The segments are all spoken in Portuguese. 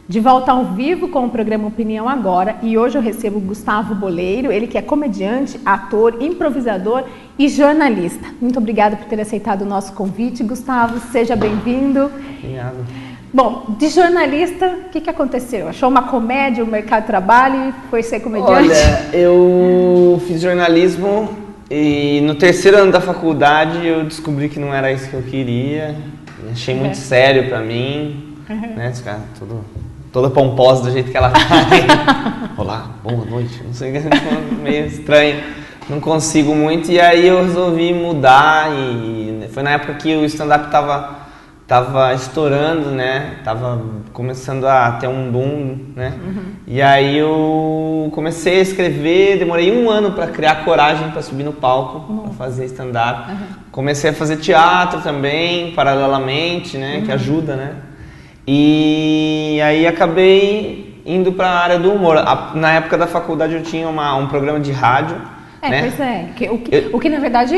De volta ao vivo com o programa Opinião Agora, e hoje eu recebo o Gustavo Boleiro, ele que é comediante, ator, improvisador e jornalista. Muito obrigada por ter aceitado o nosso convite, Gustavo, seja bem-vindo. Obrigado. Bom, de jornalista, o que aconteceu? Achou uma comédia, um mercado de trabalho e foi ser comediante? Olha, eu fiz jornalismo e no terceiro ano da faculdade eu descobri que não era isso que eu queria. Achei muito sério pra mim, né? Ficar toda pomposa do jeito que ela vai. Olá, boa noite. Não sei, meio estranho. Não consigo muito. E aí eu resolvi mudar e foi na época que o stand-up tava estourando, né? Tava começando a ter um boom, né? E aí eu comecei a escrever, demorei 1 ano para criar coragem para subir no palco, para fazer stand-up. Comecei a fazer teatro também, paralelamente, né? Que ajuda, né? E aí acabei indo para a área do humor. Na época da faculdade eu tinha um programa de rádio. Né? Pois é. O que na verdade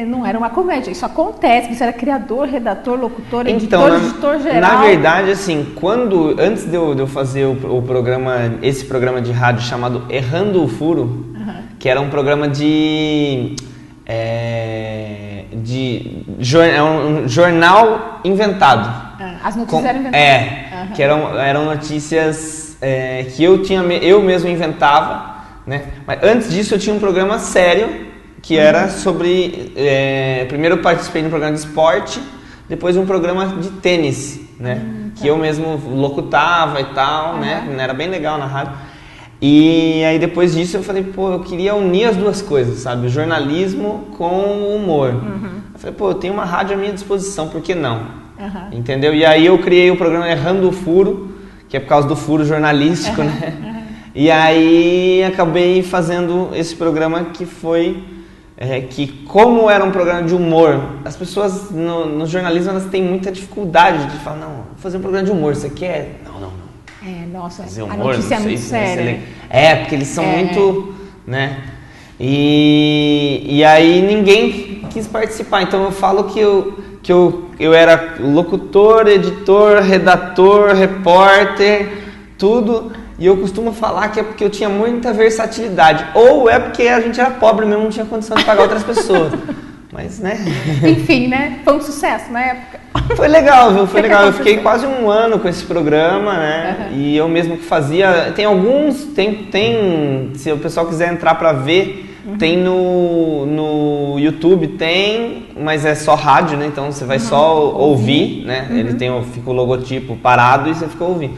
não era uma comédia. Isso acontece. Você era criador, redator, locutor, editor geral. Na verdade, assim, antes de eu fazer esse programa de rádio chamado Errando o Furo, que era um programa um jornal inventado. As notícias eram inventadas. Que eram notícias que eu mesmo inventava, né? Mas antes disso eu tinha um programa sério que era sobre... primeiro eu participei de um programa de esporte, depois um programa de tênis, né? Que eu mesmo locutava e tal, né? Era bem legal na rádio. E aí depois disso eu falei, pô, eu queria unir as duas coisas, sabe? O jornalismo com o humor. Eu falei, pô, eu tenho uma rádio à minha disposição, por que não? Entendeu? E aí eu criei o programa Errando o Furo, que é por causa do furo jornalístico, né? E aí acabei fazendo esse programa que foi... que como era um programa de humor, as pessoas no jornalismo elas têm muita dificuldade de falar, não, vou fazer um programa de humor, você quer? Não. Nossa, fazer humor, a notícia é muito séria. Porque eles são muito, né? E aí ninguém quis participar, então eu falo que eu era locutor, editor, redator, repórter, tudo. E eu costumo falar que é porque eu tinha muita versatilidade. Ou é porque a gente era pobre mesmo, não tinha condição de pagar outras pessoas. Mas, né? Enfim, né? Foi um sucesso na época. Foi legal, viu? Foi legal. Eu fiquei quase 1 ano com esse programa, né? E eu mesmo que fazia... Tem alguns... Se o pessoal quiser entrar pra ver... Tem no YouTube, mas é só rádio, né? Então você vai só ouvir, né? Ele fica o logotipo parado e você fica ouvindo.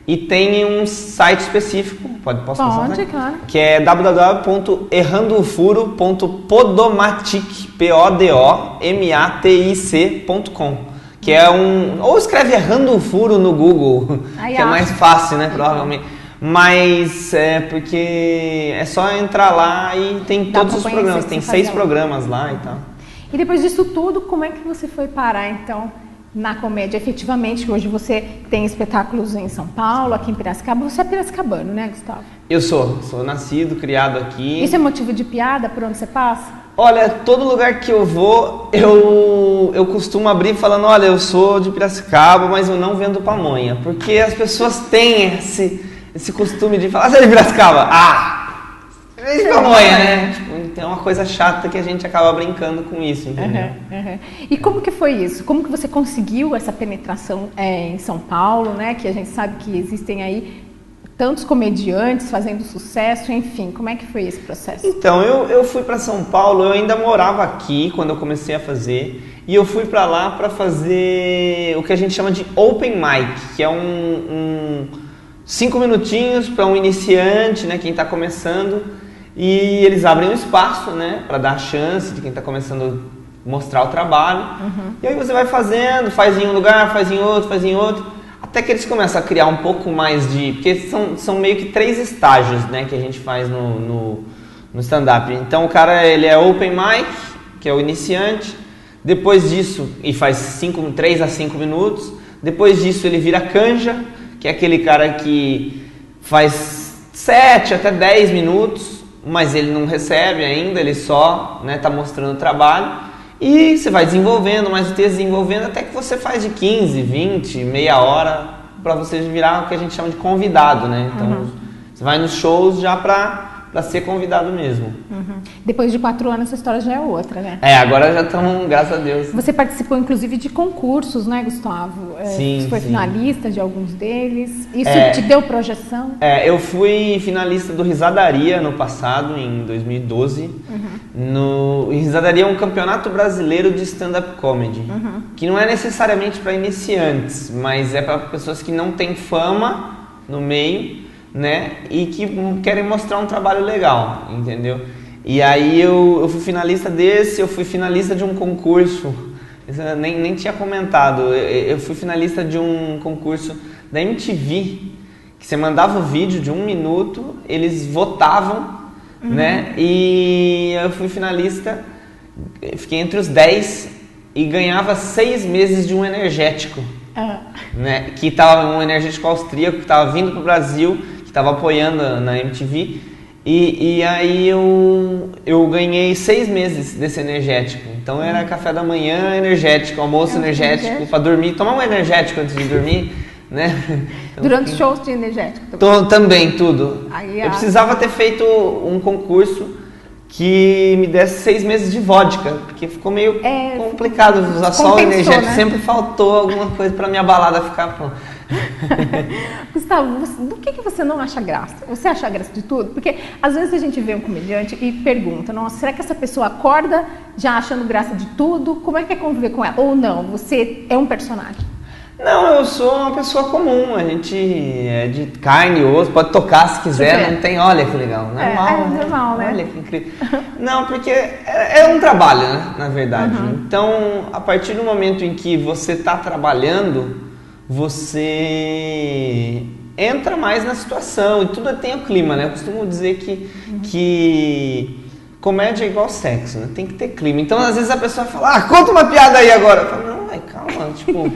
E tem um site específico, posso passar? Pode, claro. Que é www.errandoofuro.podomatic.com, que é ou escreve Errando o Furo no Google, que é mais fácil, né? Provavelmente. Mas é porque é só entrar lá e tem todos os programas, tem 6 programas lá e tal. E depois disso tudo, como é que você foi parar então na comédia efetivamente? Hoje você tem espetáculos em São Paulo, aqui em Piracicaba. Você é piracicabano, né, Gustavo? Eu sou nascido, criado aqui. Isso é motivo de piada por onde você passa? Olha, todo lugar que eu vou, eu costumo abrir falando, olha, eu sou de Piracicaba, mas eu não vendo pamonha. Porque as pessoas têm esse costume de falar, você é de Piracicaba? É de pamonha, né? Então é uma coisa chata que a gente acaba brincando com isso, entendeu? E como que foi isso? Como que você conseguiu essa penetração em São Paulo, né? Que a gente sabe que existem aí tantos comediantes fazendo sucesso, enfim, como é que foi esse processo? Então, eu fui para São Paulo, eu ainda morava aqui quando eu comecei a fazer, e eu fui para lá para fazer o que a gente chama de Open Mic, que é 5 minutinhos para um iniciante, né, quem está começando, e eles abrem um espaço, né, para dar a chance de quem está começando a mostrar o trabalho. E aí você vai fazendo, faz em um lugar, faz em outro, até que eles começam a criar um pouco mais porque são meio que 3 estágios, né, que a gente faz no stand-up. Então o cara, ele é open mic, que é o iniciante, depois disso, e faz 3 a 5 minutos, depois disso ele vira canja, que é aquele cara que faz 7 até 10 minutos, mas ele não recebe ainda, ele só tá mostrando o trabalho. E você vai desenvolvendo mais o texto, desenvolvendo, até que você faz de 15, 20, meia hora para você virar o que a gente chama de convidado, né? Então, você vai nos shows já para ser convidado mesmo. Depois de 4 anos, essa história já é outra, né? Agora já estamos, graças a Deus. Você participou, inclusive, de concursos, né, Gustavo? Sim, você foi sim. finalista de alguns deles. Isso te deu projeção? Eu fui finalista do Risadaria no passado, em 2012. Risadaria é um campeonato brasileiro de stand-up comedy, que não é necessariamente para iniciantes, mas é para pessoas que não têm fama no meio, né, e que querem mostrar um trabalho legal, entendeu? E aí eu fui finalista desse, eu fui finalista de um concurso, eu nem tinha comentado, eu fui finalista de um concurso da MTV, que você mandava o vídeo de 1 minuto, eles votavam, né, e eu fui finalista, fiquei entre os 10 e ganhava 6 meses de um energético, né, que estava um energético austríaco, que estava vindo para o Brasil, estava apoiando na MTV, e aí eu ganhei 6 meses desse energético. Então era café da manhã energético, almoço energético, para dormir, tomar um energético antes de dormir, né? Então, durante os shows de energético também, tudo. Eu precisava ter feito um concurso que me desse 6 meses de vodka, porque ficou meio complicado usar só o energético, né? Sempre faltou alguma coisa para minha balada ficar pronta. Gustavo, do que você não acha graça? Você acha graça de tudo? Porque às vezes a gente vê um comediante e pergunta, nossa, será que essa pessoa acorda já achando graça de tudo? Como é que é conviver com ela? Ou não, você é um personagem? Não, eu sou uma pessoa comum, a gente é de carne e osso, pode tocar se quiser, não tem, olha que legal, normal, né? Olha que incrível. Não, porque é um trabalho, né, na verdade. Então, a partir do momento em que você está trabalhando, você entra mais na situação e tudo tem o clima, né? Eu costumo dizer que comédia é igual sexo, né? Tem que ter clima. Então, às vezes a pessoa fala, conta uma piada aí agora. Eu falo, não, calma, tipo,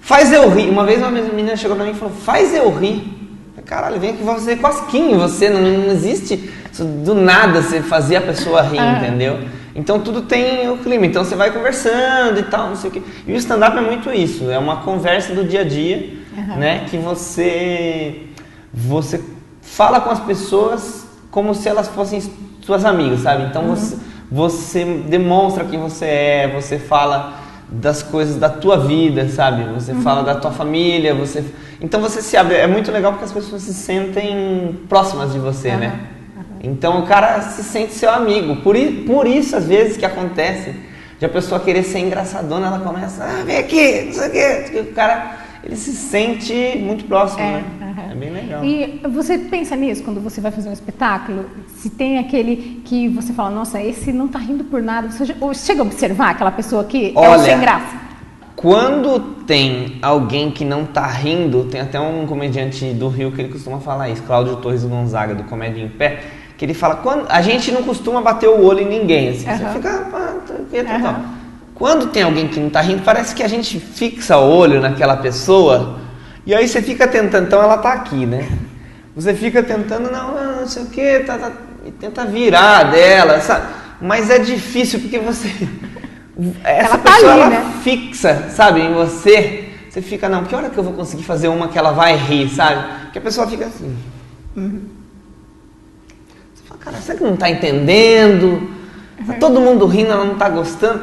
faz eu rir. Uma vez uma menina chegou pra mim e falou, faz eu rir. Eu falei, caralho, vem aqui, vou fazer cosquinha em você, não existe isso, do nada você fazer a pessoa rir, entendeu? Então tudo tem o clima, então você vai conversando e tal, não sei o quê. E o stand-up é muito isso, é uma conversa do dia a dia, né? Que você fala com as pessoas como se elas fossem suas amigas, sabe? Então você demonstra quem você é, você fala das coisas da tua vida, sabe? Você fala da tua família, então você se abre. É muito legal porque as pessoas se sentem próximas de você, né? Então o cara se sente seu amigo. Por isso, às vezes, que acontece de a pessoa querer ser engraçadona, ela começa, vem aqui, não sei o quê. O cara, ele se sente muito próximo, né? É bem legal. E você pensa nisso quando você vai fazer um espetáculo? Se tem aquele que você fala, nossa, esse não tá rindo por nada. Você chega a observar aquela pessoa que é o sem graça? Quando tem alguém que não tá rindo, tem até um comediante do Rio que ele costuma falar isso, Cláudio Torres Gonzaga, do Comédia em Pé, que ele fala, a gente não costuma bater o olho em ninguém, assim, você fica, Quando tem alguém que não tá rindo, parece que a gente fixa o olho naquela pessoa, e aí você fica tentando, então ela tá aqui, né? Você fica tentando, não sei o que, e tenta virar dela, sabe? Mas é difícil, porque essa pessoa, ela fixa, sabe, em você. Você fica, não, que hora que eu vou conseguir fazer uma que ela vai rir, sabe? Porque a pessoa fica assim. Você fala, cara, será que não tá entendendo? Tá todo mundo rindo, ela não tá gostando.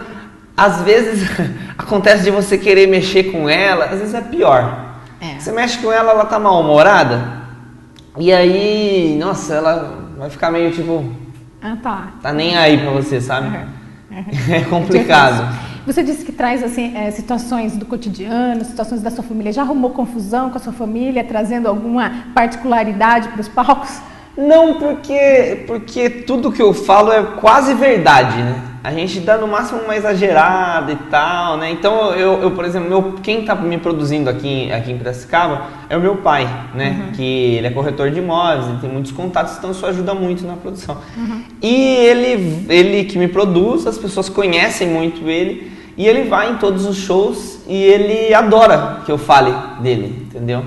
Às vezes acontece de você querer mexer com ela, às vezes é pior. Você mexe com ela, ela tá mal-humorada, e aí, nossa, ela vai ficar meio tipo... Tá nem aí pra você, sabe? É complicado. Você disse que traz assim, situações do cotidiano, situações da sua família. Já arrumou confusão com a sua família, trazendo alguma particularidade para os palcos? Não, porque tudo que eu falo é quase verdade, né? A gente dá no máximo uma exagerada e tal, né? Então, eu por exemplo, quem tá me produzindo aqui em Piracicaba é o meu pai, né? Que ele é corretor de imóveis, ele tem muitos contatos, então isso ajuda muito na produção. E ele que me produz, as pessoas conhecem muito ele, e ele vai em todos os shows e ele adora que eu fale dele, entendeu?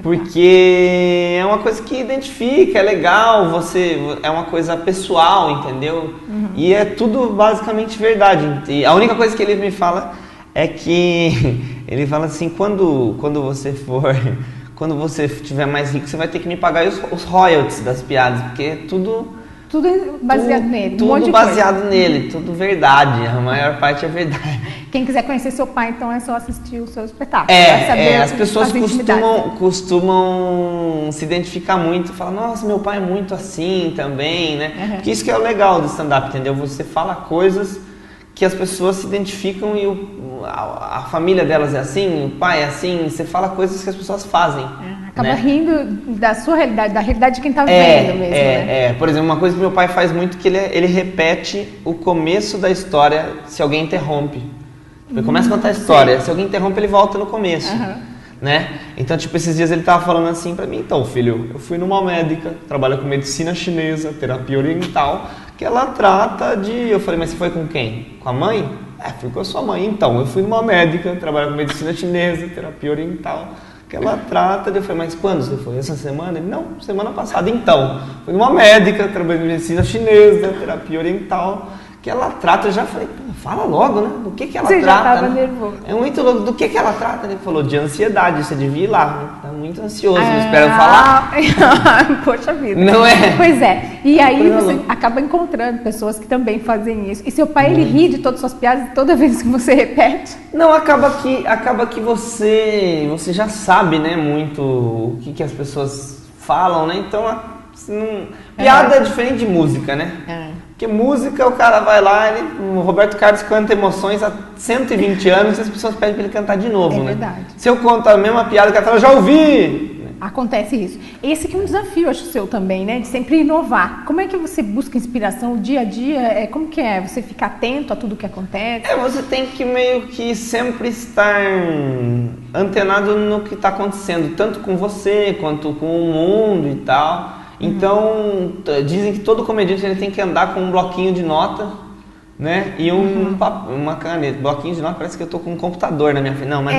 Porque é uma coisa que identifica, é legal, é uma coisa pessoal, entendeu? E é tudo basicamente verdade. E a única coisa que ele me fala é que ele fala assim, quando você tiver mais rico, você vai ter que me pagar os royalties das piadas, porque é tudo baseado nele. Tudo baseado nele, tudo verdade. A maior parte é verdade. Quem quiser conhecer seu pai, então é só assistir o seu espetáculo. As pessoas costumam se identificar muito, falar, nossa, meu pai é muito assim também, né? Porque isso que é o legal do stand-up, entendeu? Você fala coisas que as pessoas se identificam e a família delas é assim, o pai é assim, você fala coisas que as pessoas fazem. Acaba rindo da sua realidade, da realidade de quem está vivendo mesmo, né? Por exemplo, uma coisa que meu pai faz muito, que ele repete o começo da história se alguém interrompe. Ele começa a contar a história, se alguém interrompe, ele volta no começo. Né? Então, tipo, esses dias ele tava falando assim pra mim, então, filho, eu fui numa médica, trabalha com medicina chinesa, terapia oriental, que ela trata de... Eu falei, mas você foi com quem? Com a mãe? Fui com a sua mãe. Então, eu fui numa médica, trabalha com medicina chinesa, terapia oriental, que ela trata de... Eu falei, mas quando você foi? Essa semana? Ele, não, semana passada. Então, fui numa médica, trabalha com medicina chinesa, terapia oriental, que ela trata. Eu já falei, fala logo, né? Do que ela trata? Você já estava né? nervoso. É muito louco. Do que ela trata? Ele falou, de ansiedade. Você devia ir lá, né? Tá muito ansioso, não espera eu falar. Poxa vida. Não é? Pois é. E aí você acaba encontrando pessoas que também fazem isso. E seu pai, ele ri de todas as suas piadas toda vez que você repete? Não, acaba que você já sabe, né, muito o que as pessoas falam, né? Então, piada é diferente de música, né? Porque música, o cara vai lá, o Roberto Carlos canta emoções há 120 anos e as pessoas pedem para ele cantar de novo, né? Verdade. Se eu conto a mesma piada, o cara fala, já ouvi! Acontece isso. Esse aqui é um desafio, acho, seu também, né? De sempre inovar. Como é que você busca inspiração o dia a dia? Como que é? Você fica atento a tudo que acontece? Você tem que meio que sempre estar antenado no que está acontecendo, tanto com você, quanto com o mundo e tal. Então, dizem que todo comediante ele tem que andar com um bloquinho de nota, né? E uma caneta. Bloquinho de nota, parece que eu tô com um computador na minha frente. Não, mas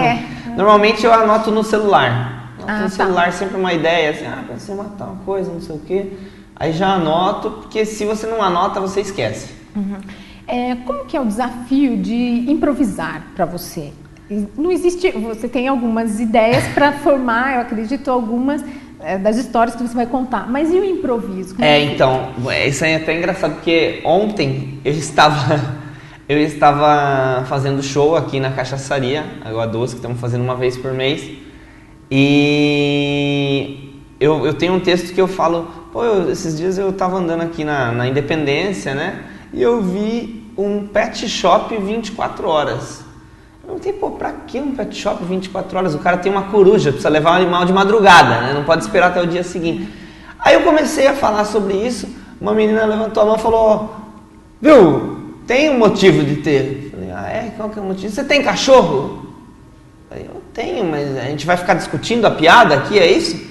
não. Normalmente eu anoto no celular. No celular sempre uma ideia, assim, pra você matar uma coisa, não sei o quê. Aí já anoto, porque se você não anota, você esquece. Como que é o desafio de improvisar para você? Não existe, você tem algumas ideias para formar, eu acredito, algumas das histórias que você vai contar, mas e o improviso? Então, isso aí é até engraçado, porque ontem eu estava fazendo show aqui na Cachaçaria, Água Doce, que estamos fazendo uma vez por mês, e eu tenho um texto que eu falo, esses dias eu estava andando aqui na Independência, né, e eu vi um pet shop 24 horas. Eu perguntei, pra que um pet shop 24 horas? O cara tem uma coruja, precisa levar um animal de madrugada, né? Não pode esperar até o dia seguinte. Aí eu comecei a falar sobre isso, uma menina levantou a mão e falou, viu, tem um motivo de ter. Eu falei, qual que é o motivo? Você tem cachorro? Eu falei, eu tenho, mas a gente vai ficar discutindo a piada aqui, é isso?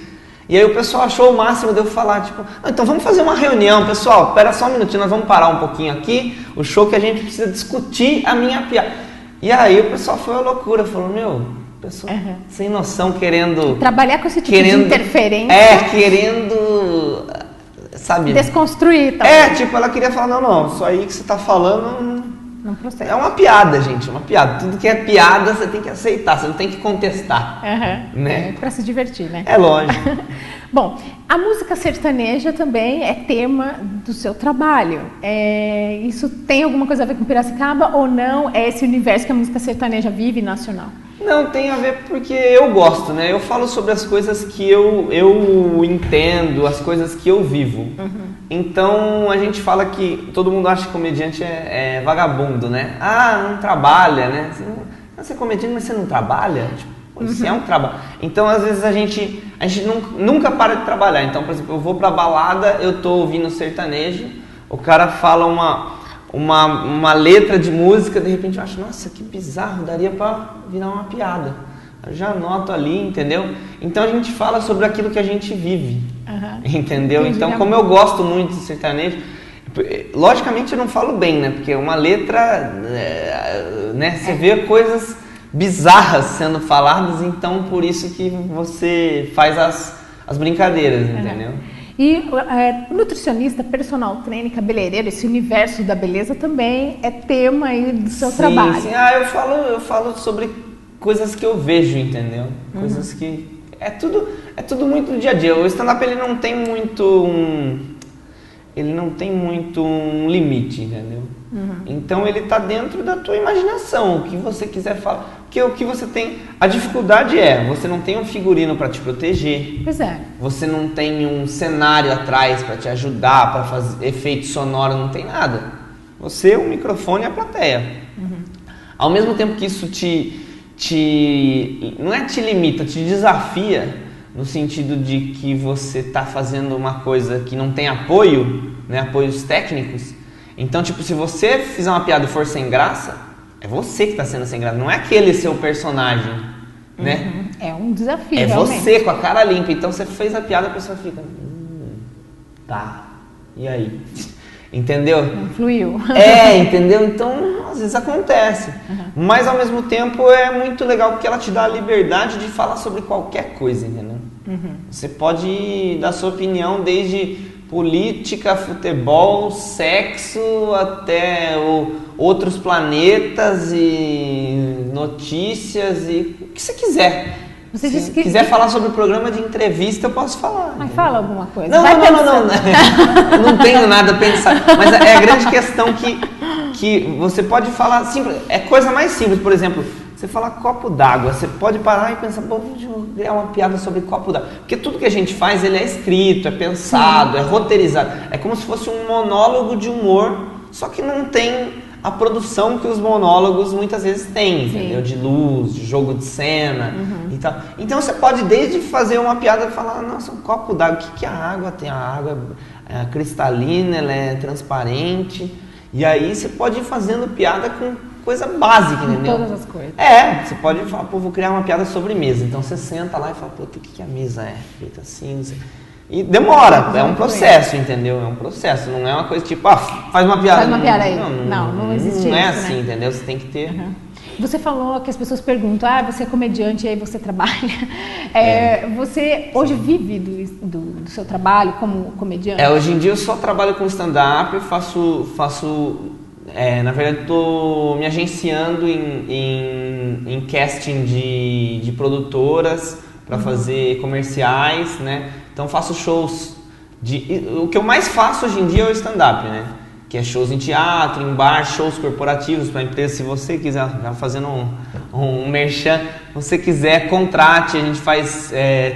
E aí o pessoal achou o máximo de eu falar, tipo, então vamos fazer uma reunião, pessoal, espera só um minutinho, nós vamos parar um pouquinho aqui, o show que a gente precisa discutir a minha piada. E aí o pessoal foi uma loucura, falou, pessoal sem noção, querendo... Trabalhar com esse tipo de interferência. Querendo, sabe... Desconstruir também. Ela queria falar, não, isso aí que você tá falando... Não procede. É uma piada, gente, uma piada. Tudo que é piada você tem que aceitar, você não tem que contestar. Né? Para se divertir, né? É lógico. Bom, a música sertaneja também é tema do seu trabalho. Isso tem alguma coisa a ver com Piracicaba ou não? É esse universo que a música sertaneja vive nacional? Não, tem a ver porque eu gosto, né? Eu falo sobre as coisas que eu entendo, as coisas que eu vivo. Então, a gente fala que todo mundo acha que comediante é vagabundo, né? Não trabalha, né? Você é comediante, mas você não trabalha? Você é um trabalho. Então, às vezes, a gente nunca para de trabalhar. Então, por exemplo, eu vou pra balada, eu tô ouvindo sertanejo, o cara fala uma letra de música, de repente eu acho, nossa, que bizarro, daria pra virar uma piada. Eu já anoto ali, entendeu? Então a gente fala sobre aquilo que a gente vive, entendeu? Entendi. Então, como eu gosto muito de sertanejo, logicamente eu não falo bem, né? Porque uma letra, né? Você vê coisas bizarras sendo faladas, então por isso que você faz as brincadeiras, entendeu? E nutricionista, personal trainer, cabeleireiro, esse universo da beleza também é tema aí do seu trabalho. Sim, eu falo sobre coisas que eu vejo, entendeu? Coisas que... É tudo muito do dia a dia. O stand-up, ele não tem muito um limite, entendeu? Então ele tá dentro da tua imaginação, o que você quiser falar. Porque o que você tem... A dificuldade você não tem um figurino para te proteger. Pois é. Você não tem um cenário atrás para te ajudar, para fazer efeito sonoro, não tem nada. Você, o microfone e a plateia. Ao mesmo tempo que isso não é te limita, te desafia, no sentido de que você está fazendo uma coisa que não tem apoio, né, apoios técnicos. Então, tipo, se você fizer uma piada e for sem graça, é você que está sendo sem graça, não é aquele seu personagem, né? É um desafio, é realmente. Você com a cara limpa. Então, você fez a piada, a pessoa fica... tá, e aí? Entendeu? Não fluiu. Entendeu? Então, às vezes acontece. Mas, ao mesmo tempo, é muito legal porque ela te dá a liberdade de falar sobre qualquer coisa, entendeu? Você pode dar sua opinião desde política, futebol, sexo, até outros planetas e notícias e o que você quiser. Você disse Se quiser falar sobre o programa de entrevista, eu posso falar. Mas fala alguma coisa. Não. Não tenho nada a pensar. Mas é a grande questão que você pode falar simples. É coisa mais simples, por exemplo, você fala copo d'água. Você pode parar e pensar, vou criar uma piada sobre copo d'água. Porque tudo que a gente faz, ele é escrito, é pensado, é roteirizado. É como se fosse um monólogo de humor, só que não tem a produção que os monólogos muitas vezes têm, entendeu? De luz, de jogo de cena e tal. Então você pode desde fazer uma piada e falar, nossa, um copo d'água, o que a água tem? A água é cristalina, ela é transparente. E aí você pode ir fazendo piada com coisa básica, entendeu? Todas as coisas. Você pode falar, vou criar uma piada sobre mesa. Então você senta lá e fala, o que a mesa é? Feita assim, não sei. E demora, é um processo, entendeu? É um processo, não é uma coisa tipo, faz uma piada. Faz uma piada aí. Não existe isso, Não é né? assim, entendeu? Você tem que ter... Você falou que as pessoas perguntam, você é comediante e aí você trabalha. Você hoje vive do seu trabalho como comediante? Hoje em dia eu só trabalho com stand-up, na verdade estou me agenciando em casting de produtoras para fazer comerciais, né? Então faço shows o que eu mais faço hoje em dia é o stand-up, né? Que é shows em teatro, em bar, shows corporativos para empresa. Se você quiser, já fazendo um merchan, se você quiser, contrate, a gente faz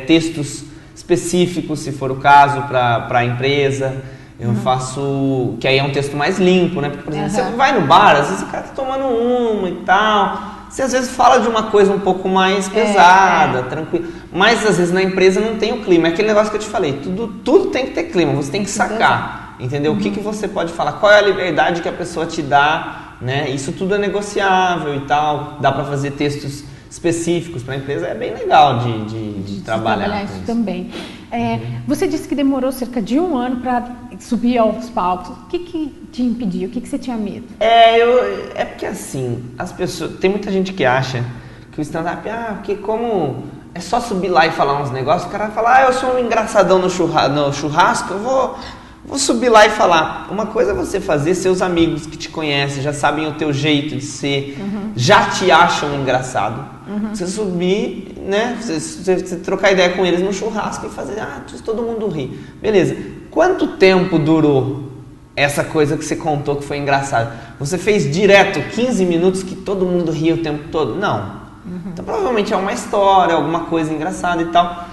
textos específicos, se for o caso, para a empresa. Eu faço, que aí é um texto mais limpo, né? Porque, por exemplo, você vai no bar, às vezes o cara tá tomando uma e tal. Você às vezes fala de uma coisa um pouco mais pesada, tranquila. Mas às vezes na empresa não tem o clima. É aquele negócio que eu te falei, tudo tem que ter clima, você tem que sacar. Entendeu? O que você pode falar? Qual é a liberdade que a pessoa te dá, né? Isso tudo é negociável e tal. Dá para fazer textos específicos para a empresa. É bem legal de trabalhar isso também. Você disse que demorou cerca de 1 ano para subir aos palcos. O que te impediu? O que você tinha medo? É porque assim, as pessoas... Tem muita gente que acha que o stand-up... porque como é só subir lá e falar uns negócios, o cara vai falar, eu sou um engraçadão no churrasco, eu vou subir lá e falar. Uma coisa é você fazer, seus amigos que te conhecem, já sabem o teu jeito de ser, já te acham engraçado. Você subir, né? Você trocar ideia com eles no churrasco e fazer, todo mundo ri. Beleza. Quanto tempo durou essa coisa que você contou que foi engraçada? Você fez direto 15 minutos que todo mundo ria o tempo todo? Não. Então provavelmente é uma história, alguma coisa engraçada e tal.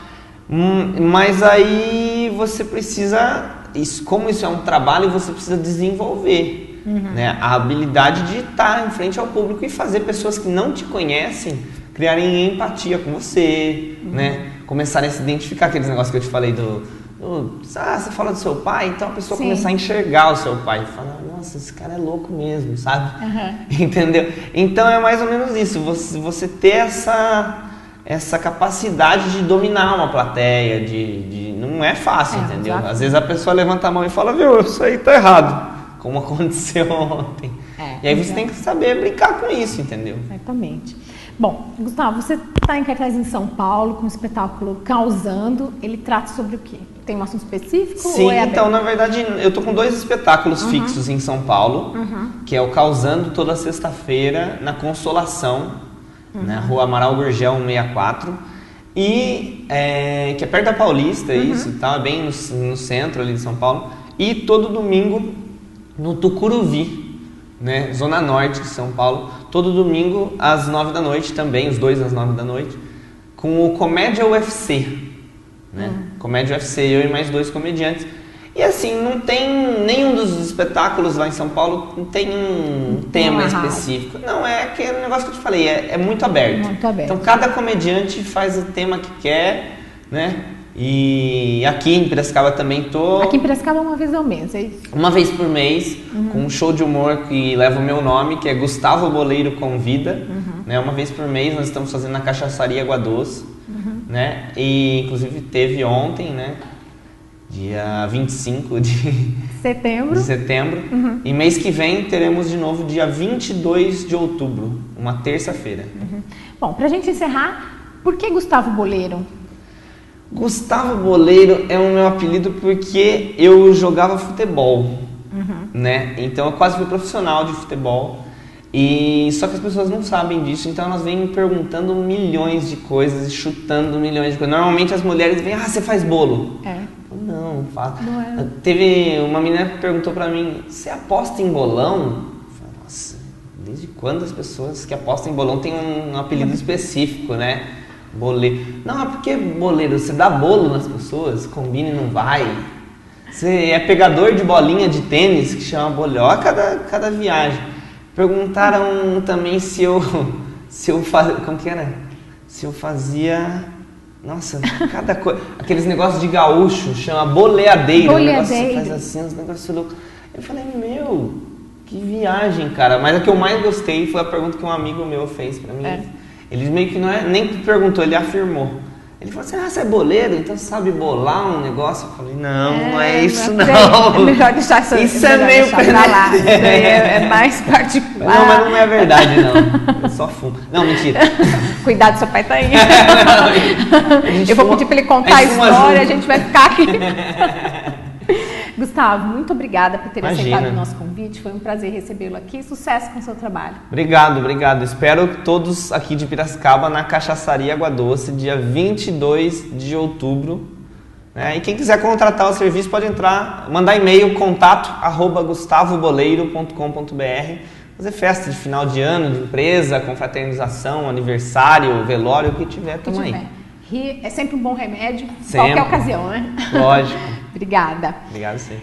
Mas aí você precisa... Como isso é um trabalho, você precisa desenvolver né, a habilidade de estar em frente ao público e fazer pessoas que não te conhecem criarem empatia com você, né? Começarem a se identificar, aqueles negócios que eu te falei você fala do seu pai, então a pessoa começar a enxergar o seu pai e falar, nossa, esse cara é louco mesmo, sabe? Entendeu? Então é mais ou menos isso, você ter essa capacidade de dominar uma plateia, não é fácil, entendeu? Exatamente. Às vezes a pessoa levanta a mão e fala, viu, isso aí tá errado, como aconteceu ontem. E aí você tem que saber brincar com isso, entendeu? Exatamente. Bom, Gustavo, você está em cartaz em São Paulo com o espetáculo Causando, ele trata sobre o quê? Tem um assunto específico? Sim, ou é então, aberto? na verdade, eu tô com 2 espetáculos fixos em São Paulo, que é o Causando toda sexta-feira na Consolação, na Rua Amaral Gurgel 164, e que é perto da Paulista, isso, tá bem no centro ali de São Paulo, e todo domingo no Tucuruvi, né, Zona Norte de São Paulo, todo domingo às 9 da noite também, os 2 às 9 da noite, com o Comédia UFC, né? Comédia UFC, eu e mais 2 comediantes. E assim, não tem nenhum dos espetáculos lá em São Paulo, não tem um tema específico. Não, é aquele negócio que eu te falei, é muito aberto. Muito aberto. Então cada comediante faz o tema que quer, né? E aqui em Piracicaba também tô... Aqui em Piracicaba uma vez ao mês, é isso? Uma vez por mês, com um show de humor que leva o meu nome, que é Gustavo Boleiro Convida. Né? Uma vez por mês nós estamos fazendo na Cachaçaria Água Doce. Né? E inclusive teve ontem, né? Dia 25 de setembro. E mês que vem teremos de novo dia 22 de outubro, uma terça-feira. Bom, pra gente encerrar, por que Gustavo Boleiro? Gustavo Boleiro é o meu apelido porque eu jogava futebol, né? Então eu quase fui profissional de futebol. E só que as pessoas não sabem disso, então elas vêm me perguntando milhões de coisas e chutando milhões de coisas. Normalmente as mulheres vêm, você faz bolo? Não faço. Teve uma menina que perguntou pra mim, você aposta em bolão? Eu falei, nossa, desde quando as pessoas que apostam em bolão têm um apelido específico, né? Boleiro. Não, é porque boleiro, você dá bolo nas pessoas, combina e não vai. Você é pegador de bolinha de tênis, que chama boleiro. Olha cada viagem. Perguntaram também se eu fazia, como que era? Se eu fazia, nossa, cada coisa, aqueles negócios de gaúcho, chama boleadeiro, um negócio que você faz assim, uns negócios loucos. Eu falei, meu, que viagem, cara. Mas a que eu mais gostei foi a pergunta que um amigo meu fez pra mim. Ele meio que nem perguntou, ele afirmou. Ele falou assim, você é boleiro, então você sabe bolar um negócio? Eu falei, não é isso não. É melhor deixar isso é meio pra lá. Isso daí é mais particular. Não, mas não é verdade não. Eu só fumo. Não, mentira. Cuidado, seu pai tá aí. Eu vou pedir pra ele contar a história, a gente vai ficar aqui. Gustavo, muito obrigada por ter aceitado o nosso convite. Foi um prazer recebê-lo aqui. Sucesso com o seu trabalho. Obrigado. Espero todos aqui de Piracicaba na Cachaçaria Água Doce, dia 22 de outubro. E quem quiser contratar o serviço pode entrar, mandar e-mail, contato@gustavoboleiro.com.br. Fazer festa de final de ano, de empresa, confraternização, aniversário, velório, o que tiver, tamo aí. Rir é sempre um bom remédio, em sempre. qualquer ocasião, né? Lógico. Obrigada. Obrigado, sim.